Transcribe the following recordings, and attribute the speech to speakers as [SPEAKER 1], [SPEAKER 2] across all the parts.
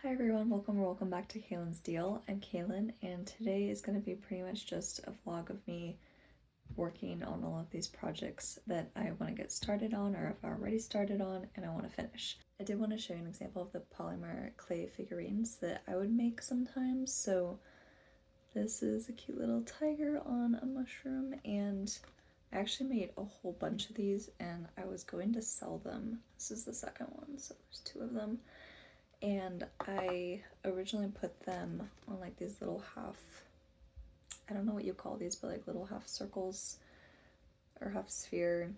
[SPEAKER 1] Hi everyone, welcome or welcome back to Kaylin's Deal. I'm Kaylin, and today is going to be pretty much just a vlog of me working on all of these projects that I want to get started on or have already started on and I want to finish. I did want to show you an example of the polymer clay figurines that I would make sometimes. So this is a cute little tiger on a mushroom, and I actually made a whole bunch of these and I was going to sell them. This is the second one, so there's two of them. And I originally put them on like these little I don't know what you call these, but like little half circles or half sphere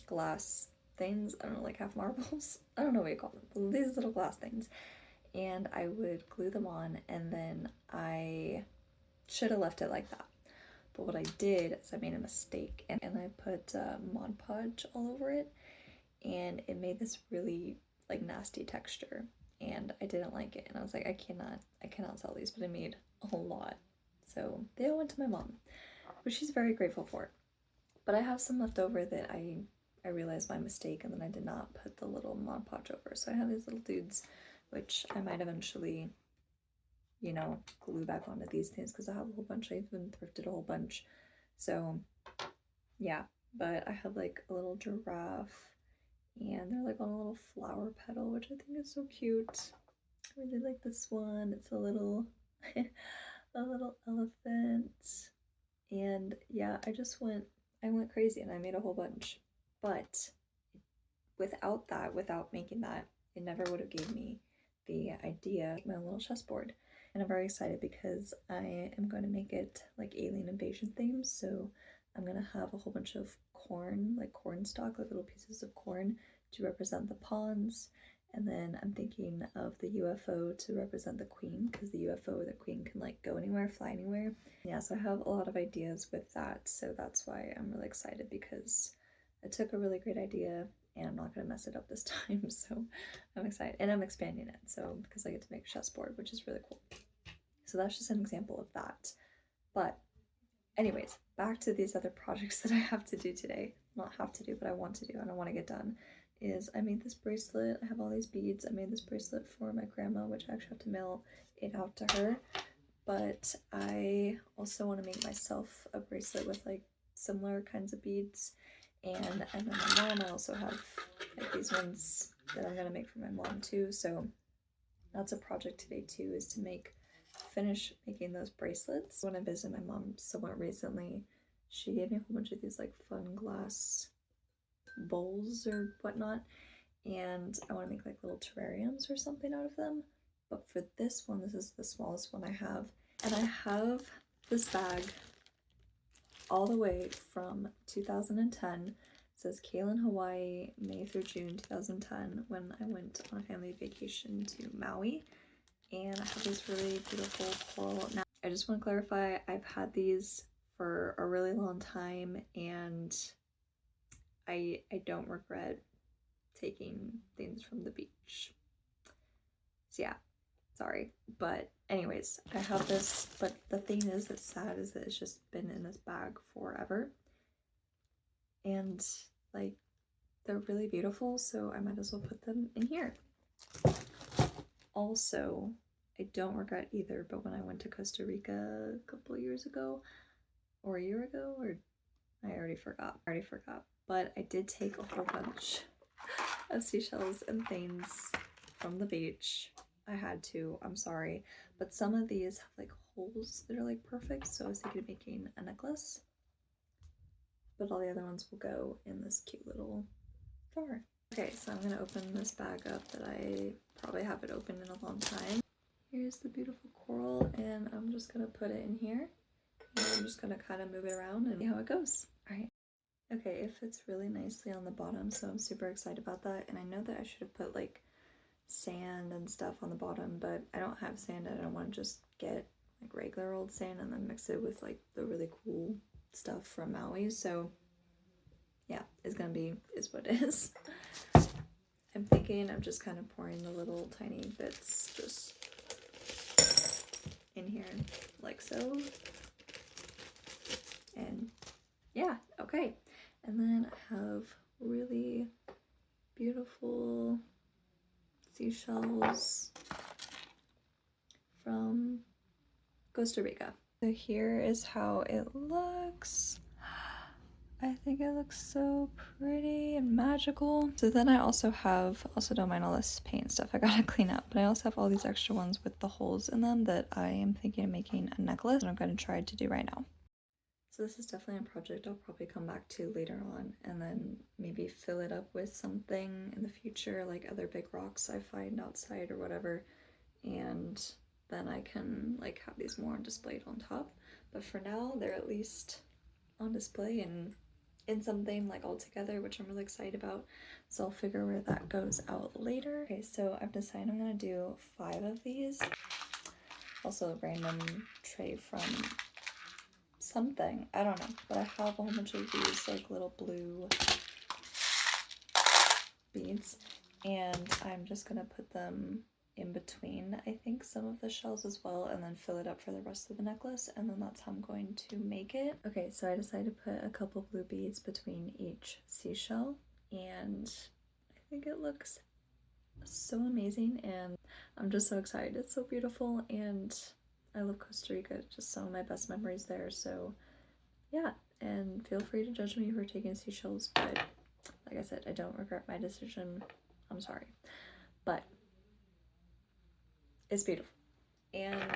[SPEAKER 1] glass things. I don't know, like half marbles. I don't know what you call them. These little glass things. And I would glue them on, and then I should have left it like that. But what I did is I made a mistake, and I put Mod Podge all over it, and it made this really like nasty texture, and I didn't like it, and I was like, I cannot sell these, but I made a lot, so they all went to my mom, which she's very grateful for. But I have some left over that I realized my mistake, and then I did not put the little Mod Podge over, so I have these little dudes, which I might eventually, you know, glue back onto these things because I have a whole bunch. I even thrifted a whole bunch, so yeah. But I have like a little giraffe, and they're like on a little flower petal, which I think is so cute. I really like this one. It's a little a little elephant. And yeah, I went crazy and I made a whole bunch. But without making that, it never would have gave me the idea of my little chessboard. And I'm very excited because I am going to make it like alien invasion themed. So I'm going to have a whole bunch of corn, like corn stalk, like little pieces of corn to represent the pawns. And then I'm thinking of the UFO to represent the queen, because the UFO, the queen can like go anywhere, fly anywhere. Yeah, so I have a lot of ideas with that. So that's why I'm really excited, because I took a really great idea and I'm not going to mess it up this time. So I'm excited, and I'm expanding it, so because I get to make a chessboard, which is really cool. So that's just an example of that. But anyways, back to these other projects that I have to do today. Not have to do, but I want to do and I want to get done. Is I made this bracelet. I have all these beads. I made this bracelet for my grandma, which I actually have to mail it out to her. But I also want to make myself a bracelet with like similar kinds of beads. And then my mom, I also have like these ones that I'm gonna make for my mom too. So that's a project today too, is to finish making those bracelets. When I visited my mom somewhat recently, she gave me a whole bunch of these like fun glass bowls or whatnot, and I want to make like little terrariums or something out of them. But for this one, this is the smallest one I have, and I have this bag all the way from 2010. It says Kaylin, Hawaii, May through June 2010, when I went on a family vacation to Maui. And I have these really beautiful coral. Now, I just want to clarify, I've had these for a really long time, and I don't regret taking things from the beach. So yeah, sorry. But anyways, I have this, but the thing is that's sad is that it's just been in this bag forever. And like, they're really beautiful, so I might as well put them in here. Also, I don't regret either, but when I went to Costa Rica a couple years ago, or a year ago, or I already forgot, but I did take a whole bunch of seashells and things from the beach. I had to, I'm sorry, but some of these have like holes that are like perfect, so I was thinking of making a necklace, but all the other ones will go in this cute little jar. Okay, so I'm gonna open this bag up that I probably haven't opened in a long time. Here's the beautiful coral, and I'm just gonna put it in here, and I'm just gonna kind of move it around and see how it goes. All right. Okay, it fits really nicely on the bottom, so I'm super excited about that. And I know that I should have put like sand and stuff on the bottom, but I don't have sand and I don't want to just get like regular old sand and then mix it with like the really cool stuff from Maui. So yeah, is what it is. I'm thinking of just kind of pouring the little tiny bits just in here like so. And yeah, okay. And then I have really beautiful seashells from Costa Rica. So here is how it looks. I think it looks so pretty and magical. So then I also don't mind all this paint stuff I gotta clean up, but I also have all these extra ones with the holes in them that I am thinking of making a necklace and I'm gonna try to do right now. So this is definitely a project I'll probably come back to later on and then maybe fill it up with something in the future, like other big rocks I find outside or whatever, and then I can like have these more displayed on top. But for now, they're at least on display and in something like all together, which I'm really excited about. So I'll figure where that goes out later. Okay, so I've decided I'm gonna do 5 of these. Also a random tray from something, I don't know, but I have a whole bunch of these like little blue beads and I'm just gonna put them in between, I think, some of the shells as well, and then fill it up for the rest of the necklace, and then that's how I'm going to make it. Okay, so I decided to put a couple blue beads between each seashell, and I think it looks so amazing, and I'm just so excited. It's so beautiful, and I love Costa Rica, just some of my best memories there, so yeah, and feel free to judge me for taking seashells, but like I said, I don't regret my decision. I'm sorry, but it's beautiful and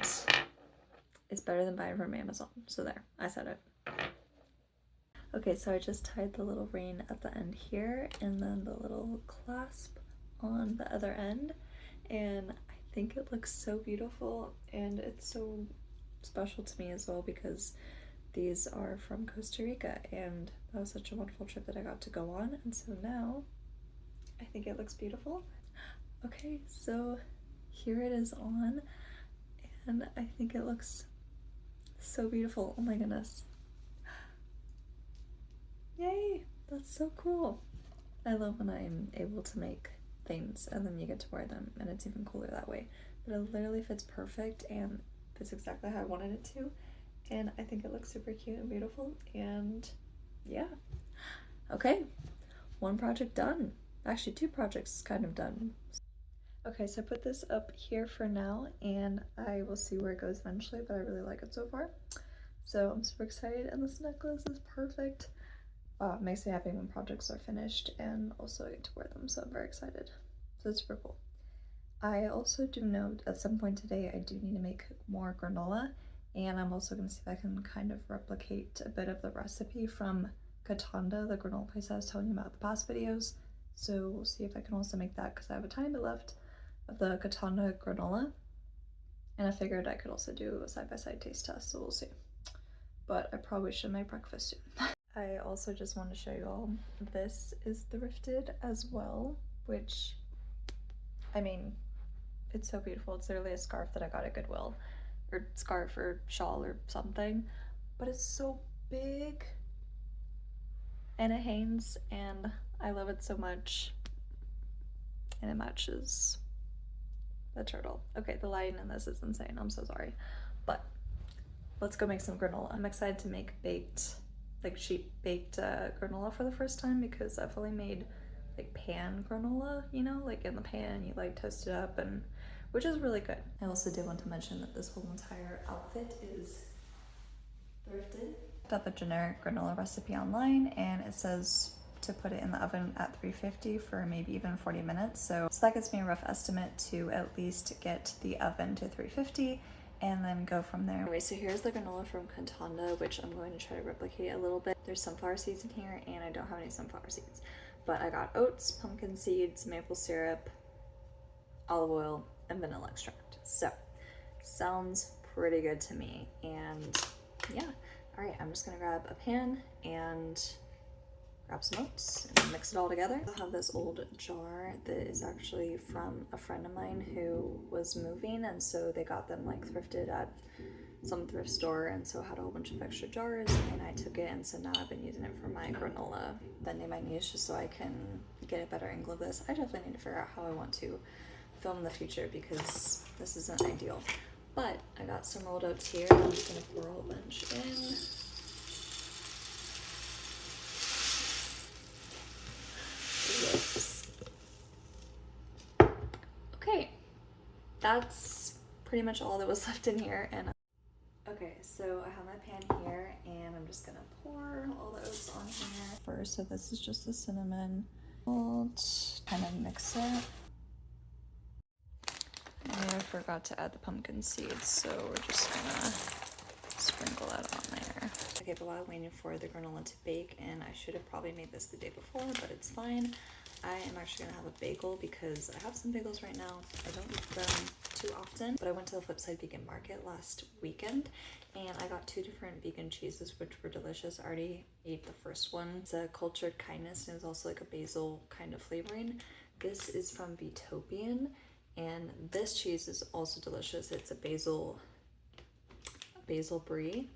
[SPEAKER 1] it's better than buying from Amazon. So there, I said it. Okay, so I just tied the little ring at the end here and then the little clasp on the other end, and I think it looks so beautiful and it's so special to me as well because these are from Costa Rica and that was such a wonderful trip that I got to go on, and so now I think it looks beautiful. Okay, so here it is on, and I think it looks so beautiful. Oh my goodness. Yay, that's so cool. I love when I'm able to make things and then you get to wear them, and it's even cooler that way. But it literally fits perfect and fits exactly how I wanted it to, and I think it looks super cute and beautiful, and yeah. Okay, 1 project done. Actually, 2 projects kind of done. Okay, so I put this up here for now and I will see where it goes eventually, but I really like it so far. So I'm super excited, and this necklace is perfect. It makes me happy when projects are finished and also I get to wear them, so I'm very excited. So it's super cool. I also do know at some point today I do need to make more granola, and I'm also going to see if I can kind of replicate a bit of the recipe from Katanda, the granola place I was telling you about in the past videos. So we'll see if I can also make that because I have a tiny bit left of the Katanda granola, and I figured I could also do a side-by-side taste test, so we'll see. But I probably should make breakfast soon. I also just want to show you all, this is thrifted as well, which, I mean, it's so beautiful. It's literally a scarf that I got at Goodwill, or scarf or shawl or something, but it's so big and it hangs and I love it so much, and it matches the turtle. Okay, the lighting in this is insane, I'm so sorry, but let's go make some granola. I'm excited to make sheet baked granola for the first time because I've only made like pan granola, you know, like in the pan you like toast it up, and which is really good. I also did want to mention that this whole entire outfit is thrifted. I picked up a generic granola recipe online and it says to put it in the oven at 350 for maybe even 40 minutes. So that gives me a rough estimate to at least get the oven to 350 and then go from there. Anyway, so here's the granola from Katanda, which I'm going to try to replicate a little bit. There's sunflower seeds in here and I don't have any sunflower seeds, but I got oats, pumpkin seeds, maple syrup, olive oil, and vanilla extract. So sounds pretty good to me, and yeah. All right, I'm just gonna grab a pan and grab some oats and mix it all together. I have this old jar that is actually from a friend of mine who was moving, and so they got them like thrifted at some thrift store, and so I had a whole bunch of extra jars and I took it, and so now I've been using it for my granola bending my knees just so I can get a better angle of this. I definitely need to figure out how I want to film in the future because this isn't ideal. But I got some rolled oats here. I'm just gonna pour a whole bunch in. Whoops. Okay, that's pretty much all that was left in here. And okay, so I have my pan here and I'm just gonna pour all the oats on here first. So this is just the cinnamon. We'll kind of mix it. And I forgot to add the pumpkin seeds, so we're just gonna sprinkle that on there. Okay, but while I'm waiting for the granola to bake, and I should have probably made this the day before, but it's fine. I am actually gonna have a bagel because I have some bagels right now. I don't eat them too often, but I went to the Flipside Vegan Market last weekend and I got 2 different vegan cheeses which were delicious. I already ate the first one. It's a cultured kindness and it's also like a basil kind of flavoring. This is from Betopian and this cheese is also delicious. It's a basil brie.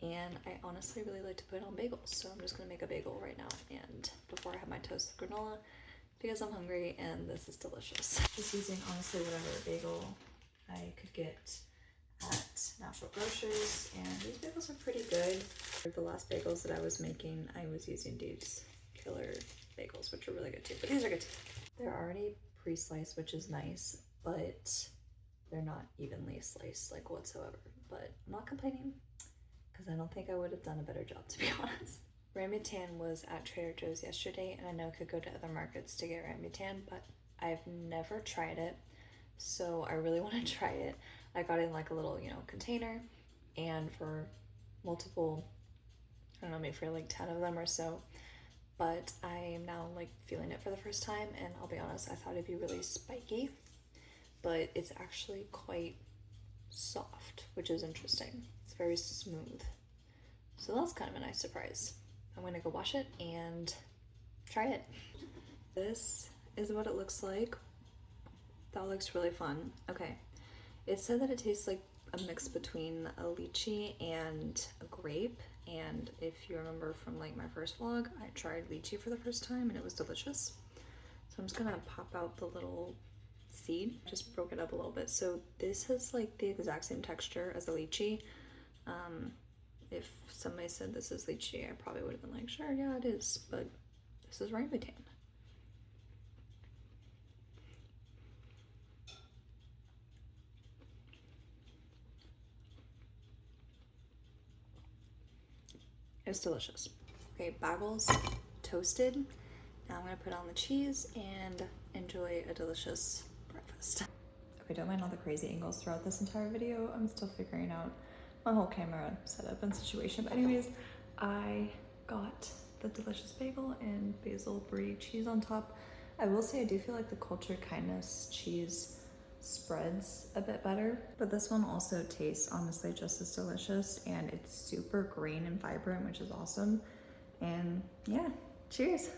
[SPEAKER 1] And I honestly really like to put it on bagels, so I'm just gonna make a bagel right now and before I have my toast with granola because I'm hungry and this is delicious. Just using honestly whatever bagel I could get at Natural Grocers, and these bagels are pretty good. For the last bagels that I was making, I was using these killer bagels, which are really good too, but these are good too. They're already pre-sliced, which is nice, but they're not evenly sliced like whatsoever, but I'm not complaining because I don't think I would have done a better job, to be honest. Rambutan was at Trader Joe's yesterday, and I know I could go to other markets to get rambutan, but I've never tried it, so I really want to try it. I got it in like a little, container, and for multiple, I don't know, maybe for like 10 of them or so, but I am now like feeling it for the first time, and I'll be honest, I thought it'd be really spiky, but it's actually quite soft, which is interesting. It's very smooth. So that's kind of a nice surprise. I'm gonna go wash it and try it. This is what it looks like. That looks really fun. Okay, it said that it tastes like a mix between a lychee and a grape. And if you remember from like my first vlog, I tried lychee for the first time and it was delicious. So I'm just gonna pop out the little seed, just broke it up a little bit. So this has like the exact same texture as a lychee. If somebody said this is lychee, I probably would have been like, sure, yeah, it is, but this is rambutan. It's delicious. Okay, bagels toasted. Now I'm gonna put on the cheese and enjoy a delicious breakfast. Okay, don't mind all the crazy angles throughout this entire video. I'm still figuring out my whole camera setup and situation. But anyways, I got the delicious bagel and basil brie cheese on top. I will say I do feel like the cultured kindness cheese spreads a bit better, but this one also tastes honestly just as delicious, and it's super green and vibrant, which is awesome. And yeah, cheers.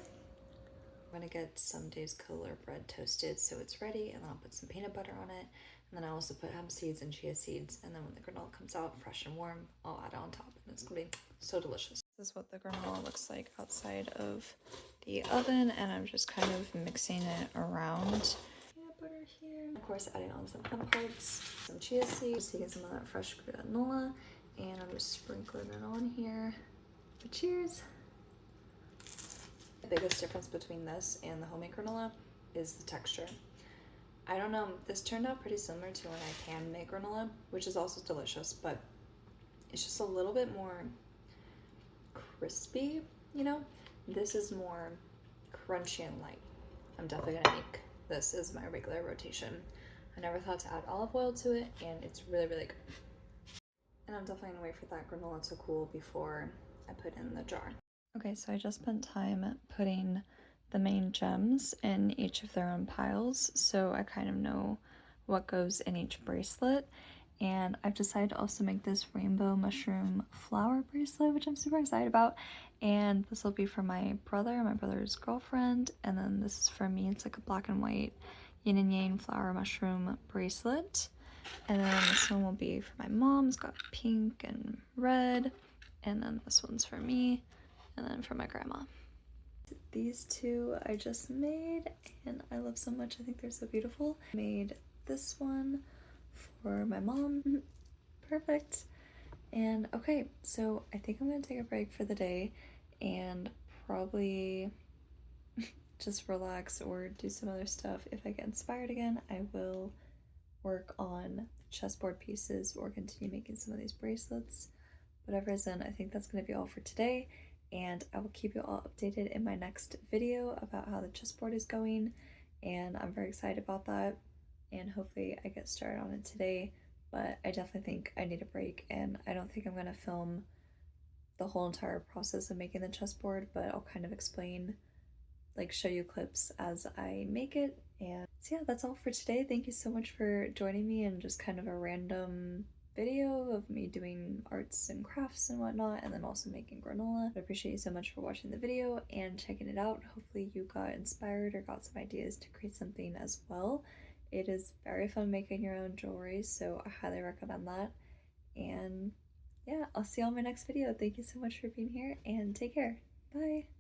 [SPEAKER 1] I'm gonna get some days Kohler bread toasted so it's ready, and then I'll put some peanut butter on it, and then I also put hemp seeds and chia seeds, and then when the granola comes out fresh and warm, I'll add it on top, and it's gonna be so delicious. This is what the granola looks like outside of the oven, and I'm just kind of mixing it around. Peanut butter here. Of course, adding on some hemp hearts, some chia seeds, taking some of that fresh granola, and I'm just sprinkling it on here. But cheers! The biggest difference between this and the homemade granola is the texture. I don't know, this turned out pretty similar to when I can make granola, which is also delicious, but it's just a little bit more crispy, This is more crunchy and light. I'm definitely gonna make this as my regular rotation. I never thought to add olive oil to it, and it's really, really good. And I'm definitely gonna wait for that granola to cool before I put it in the jar. Okay, so I just spent time putting the main gems in each of their own piles, so I kind of know what goes in each bracelet. And I've decided to also make this rainbow mushroom flower bracelet, which I'm super excited about. And this will be for my brother, my brother's girlfriend, and then this is for me. It's like a black and white yin and yang flower mushroom bracelet. And then this one will be for my mom. It's got pink and red. And then this one's for me. And then for my grandma. These two I just made and I love so much. I think they're so beautiful. I made this one for my mom. Perfect. And okay, so I think I'm gonna take a break for the day and probably just relax or do some other stuff. If I get inspired again, I will work on chessboard pieces or continue making some of these bracelets. Whatever is in, I think that's going to be all for today, and I will keep you all updated in my next video about how the chessboard is going, and I'm very excited about that, and hopefully I get started on it today. But I definitely think I need a break, and I don't think I'm going to film the whole entire process of making the chessboard, but I'll kind of explain, like show you clips as I make it. And so yeah, that's all for today. Thank you so much for joining me in just kind of a random video of me doing arts and crafts and whatnot, and then also making granola. I appreciate you so much for watching the video and checking it out. Hopefully you got inspired or got some ideas to create something as well. It is very fun making your own jewelry, so I highly recommend that. And yeah, I'll see you on my next video. Thank you so much for being here, and take care. Bye!